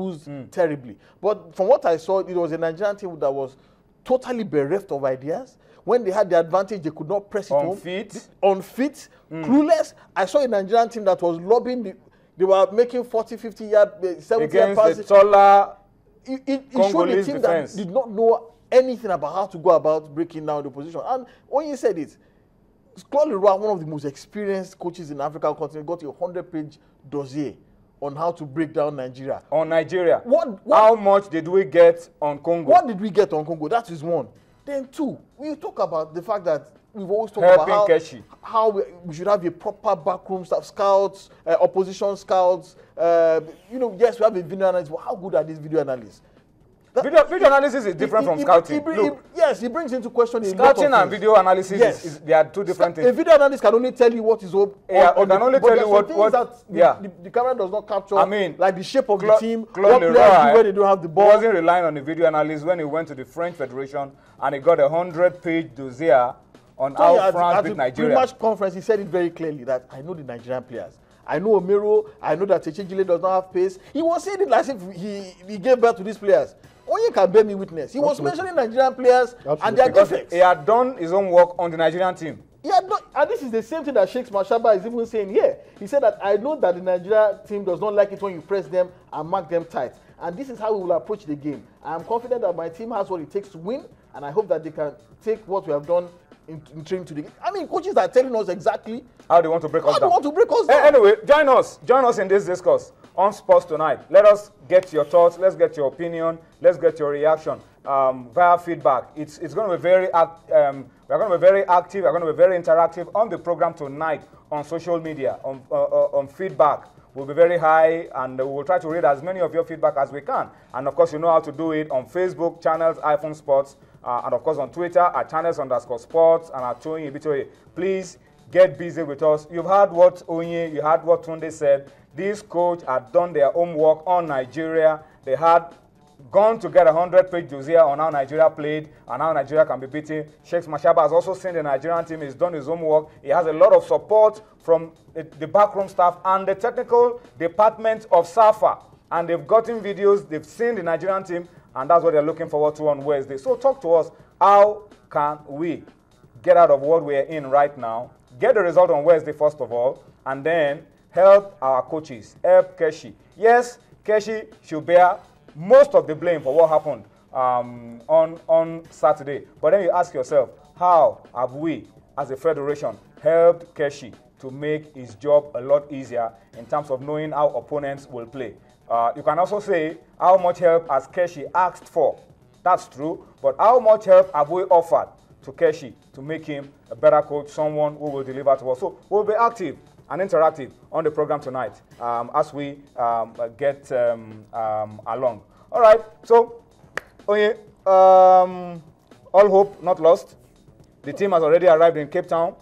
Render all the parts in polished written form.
lose terribly. But from what I saw, it was a Nigerian team that was totally bereft of ideas. When they had the advantage, they could not press it home. Unfit, clueless. I saw a Nigerian team that was lobbing. They were making 40, 50 yard, 70 yard passes. The taller it showed a team that did not know anything about how to go about breaking down the position. And when you said it, Claude Leroy, one of the most experienced coaches in the African continent, got a 100-page dossier on how to break down Nigeria. On Nigeria? How much did we get on Congo? What did we get on Congo? That is one. Then two, we talk about the fact that we've always talked about how we should have a proper backroom staff, scouts, opposition scouts. Yes, we have a video analyst, but how good are these video analysts? Video analysis is different from scouting. Yes, he brings into question scouting and video analysis. They are two different things. A video analyst can only tell you what is up. Can only tell you what the camera does not capture. I mean, like the shape of the team, what players do when they don't have the ball. He wasn't relying on the video analyst when he went to the French Federation and he got a 100-page dossier on how France beat Nigeria. At the pre-match conference, he said it very clearly that I know the Nigerian players. I know Omero. I know that Techegile does not have pace. He was saying it as if he gave birth to these players. Onye can bear me witness. He was mentioning Nigerian players and their defects. He had done his own work on the Nigerian team. And this is the same thing that Sheikh Mashaba is even saying here. He said that I know that the Nigeria team does not like it when you press them and mark them tight. And this is how we will approach the game. I am confident that my team has what it takes to win, and I hope that they can take what we have done in training to the game. I mean, coaches are telling us exactly how they want to break us down. Anyway, join us in this discourse on Sports Tonight. Let us get your thoughts. Let's get your opinion. Let's get your reaction via feedback. It's going to be very we're going to be very active. We're going to be very interactive on the program tonight on social media on feedback. Will be very high, and we will try to read as many of your feedback as we can. And of course, you know how to do it on Facebook channels, iPhone Sports, and of course on Twitter at channels_sports and at Toyin Ibitoye. Please get busy with us. You've heard what Onye, you heard what Tunde said. This coach had done their homework on Nigeria. They had gone to get a 100-page dossier on how Nigeria played and how Nigeria can be beaten. Sheikh Mashaba has also seen the Nigerian team. He's done his homework. He has a lot of support from the backroom staff and the technical department of SAFA. And they've gotten videos. They've seen the Nigerian team, and that's what they're looking forward to on Wednesday. So talk to us. How can we get out of what we're in right now, get the result on Wednesday, first of all, and then help our coaches, help Keshi. Yes, Keshi should bear most of the blame for what happened on Saturday. But then you ask yourself, how have we, as a federation, helped Keshi to make his job a lot easier in terms of knowing how opponents will play? You can also say, how much help has Keshi asked for? That's true. But how much help have we offered to Keshi to make him a better coach, someone who will deliver to us? So we'll be active and interactive on the program tonight as we get along. All right, so all hope not lost. The team has already arrived in Cape Town.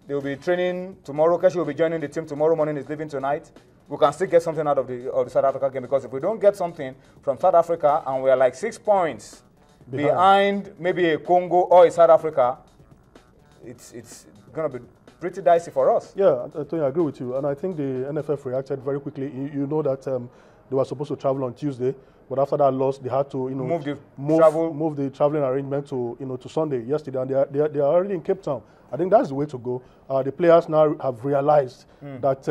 They will be training tomorrow. Keshi will be joining the team tomorrow morning. He's leaving tonight. We can still get something out of the South Africa game, because if we don't get something from South Africa and we are like 6 points behind maybe a Congo or a South Africa, it's going to be pretty dicey for us. Yeah, Tony, I agree with you. And I think the NFF reacted very quickly. You know that they were supposed to travel on Tuesday, but after that loss, they had to move the traveling arrangement to to Sunday yesterday, and they are already in Cape Town. I think that's the way to go. The players now have realized that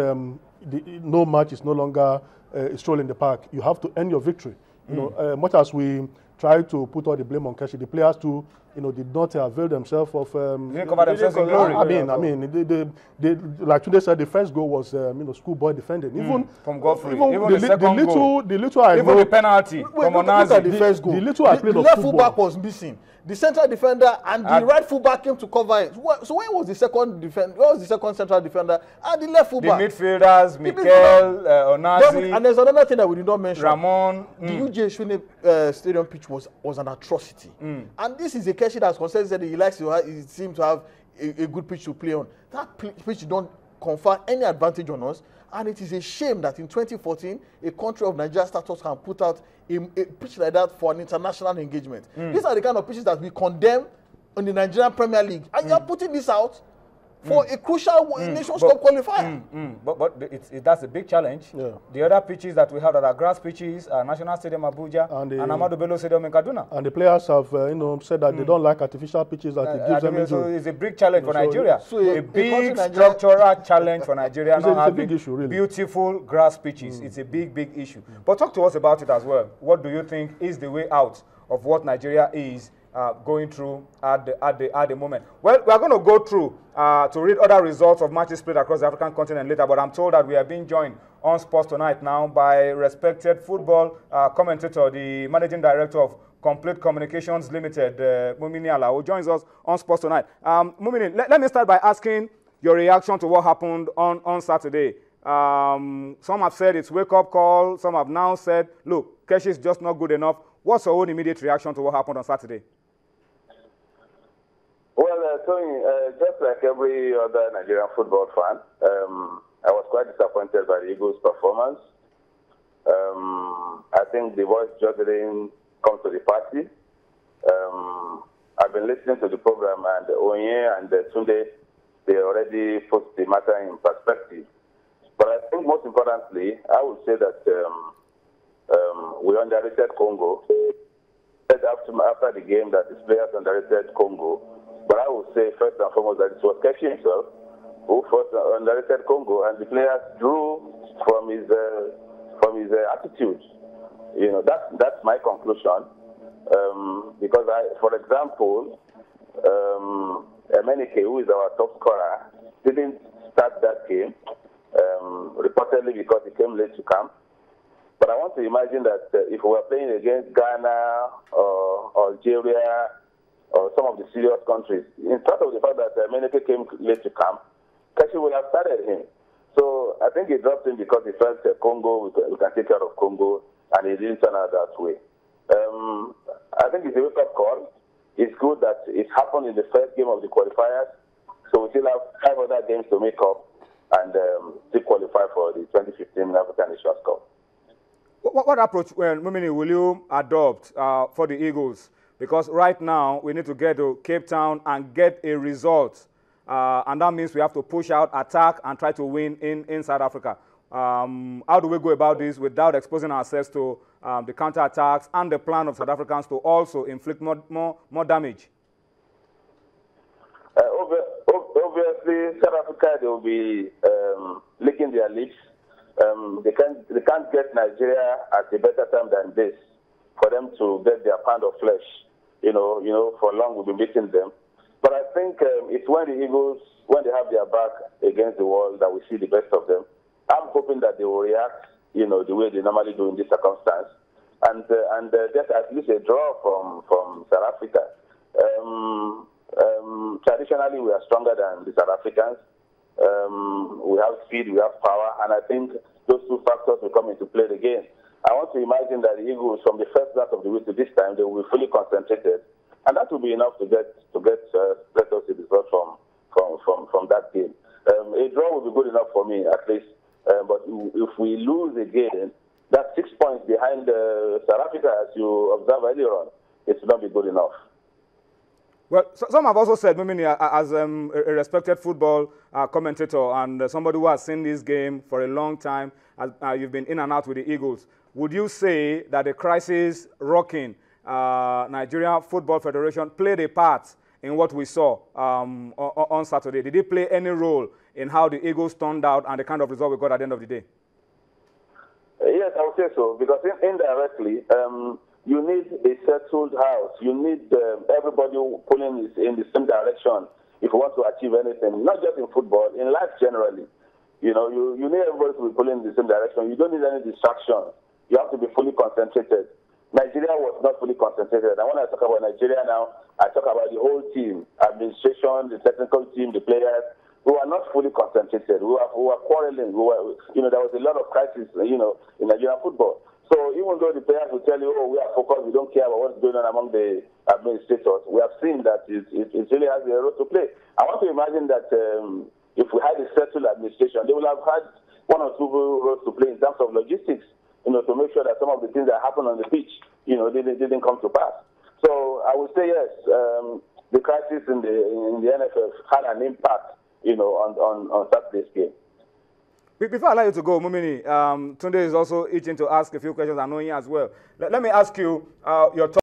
no match is no longer a stroll in the park. You have to earn your victory. Much as we try to put all the blame on Keshi, the players too, did not avail themselves of. They didn't cover themselves in glory. They like today said, the first goal was schoolboy defending. Even from Godfrey, even the second goal, the little I even know, the penalty from Onazi. Look at the first goal. The little I played the of left football. fullback was missing. The central defender and the right fullback came to cover it. So where was the second defender? Where was the second central defender and the left fullback? The midfielders, Mikel, Onazi. And there's another thing that we did not mention. Ramon. The UJ Shune stadium pitch was an atrocity. And this is a Keshi that's concerned that he likes to have, he seems to have a good pitch to play on. That pitch don't confer any advantage on us. And it is a shame that in 2014, a country of Nigeria status can put out a pitch like that for an international engagement. These are the kind of pitches that we condemn in the Nigerian Premier League. And you are putting this out. for a crucial Nations Cup qualifier. But that's a big challenge. Yeah. The other pitches that we have that are grass pitches are National Stadium Abuja and Ahmadu Bello Stadium in Kaduna. And the players have said that they don't like artificial pitches, that it gives them injury. So it's a big challenge for Nigeria. So a big structural challenge for Nigeria. It's a big issue, really. Beautiful grass pitches. It's a big issue. But talk to us about it as well. What do you think is the way out of what Nigeria is going through at the moment? Well, we are going to go through to read other results of matches played across the African continent later, but I'm told that we are being joined on Sports Tonight now by respected football commentator, the managing director of Complete Communications Limited, Mumuni Alao, joins us on Sports Tonight. Mumuni, let me start by asking your reaction to what happened on Saturday. Some have said it's wake-up call. Some have now said, look, Keshi is just not good enough. What's your own immediate reaction to what happened on Saturday? Well, Tony, just like every other Nigerian football fan, I was quite disappointed by the Eagles' performance. I think the boys just didn't come to the party. I've been listening to the program, and Onye and Tunde, they already put the matter in perspective. But I think most importantly, I would say that we underrated Congo. After the game that the players underrated Congo. But I would say first and foremost that it was Keshi himself who first underrated Congo, and the players drew from his attitude. That's my conclusion. Because for example, Emenike, who is our top scorer, didn't start that game, reportedly because he came late to camp. But I want to imagine that if we were playing against Ghana or Algeria or some of the serious countries, in spite of the fact that Emenike came late to camp, Keshi would have started him. So I think he dropped him because he felt Congo, we can take care of Congo, and he didn't turn out that way. I think it's a wake-up call. It's good that it happened in the first game of the qualifiers, so we still have 5 other games to make up and still qualify for the 2015 African Nations Cup. What approach, Mumuni, will you adopt for the Eagles? Because right now we need to get to Cape Town and get a result, and that means we have to push out, attack, and try to win in South Africa. How do we go about this without exposing ourselves to the counter-attacks and the plan of South Africans to also inflict more damage? Obviously, South Africa, they will be licking their lips. They can't get Nigeria at a better time than this for them to get their pound of flesh. For long we've been beating them. But I think it's when the Eagles, when they have their back against the wall, that we see the best of them. I'm hoping that they will react, the way they normally do in this circumstance, and get at least a draw from South Africa. Traditionally, we are stronger than the South Africans. We have speed, we have power, and I think those two factors will come into play again. I want to imagine that the Eagles, from the first half of the week to this time, they will be fully concentrated, and that will be enough to get let us see the result from that game. A draw will be good enough for me, at least. But if we lose again, that's 6 points behind South Africa, as you observed earlier on. It will not be good enough. Well, some have also said, Mumuni, as a respected football commentator and somebody who has seen this game for a long time, you've been in and out with the Eagles. Would you say that the crisis rocking Nigeria Football Federation played a part in what we saw on Saturday? Did it play any role in how the Eagles turned out and the kind of result we got at the end of the day? Yes, I would say so, because indirectly, you need a settled house. You need everybody pulling in the same direction if you want to achieve anything, not just in football, in life generally. You need everybody to be pulling in the same direction. You don't need any distraction. You have to be fully concentrated. Nigeria was not fully concentrated. And when I talk about Nigeria now, I talk about the whole team, administration, the technical team, the players, who are not fully concentrated, who are quarreling, there was a lot of crisis, in Nigerian football. So even though the players will tell you, we are focused, we don't care about what's going on among the administrators, we have seen that it really has a role to play. I want to imagine that if we had a settled administration, they will have had 1 or 2 roles to play in terms of logistics, to make sure that some of the things that happen on the pitch, they didn't come to pass. So I would say yes, the crisis in the NFF had an impact on Saturday's game. Before I allow you to go, Mumuni, Tunde is also itching to ask a few questions, I know you as well. Let me ask you your thoughts.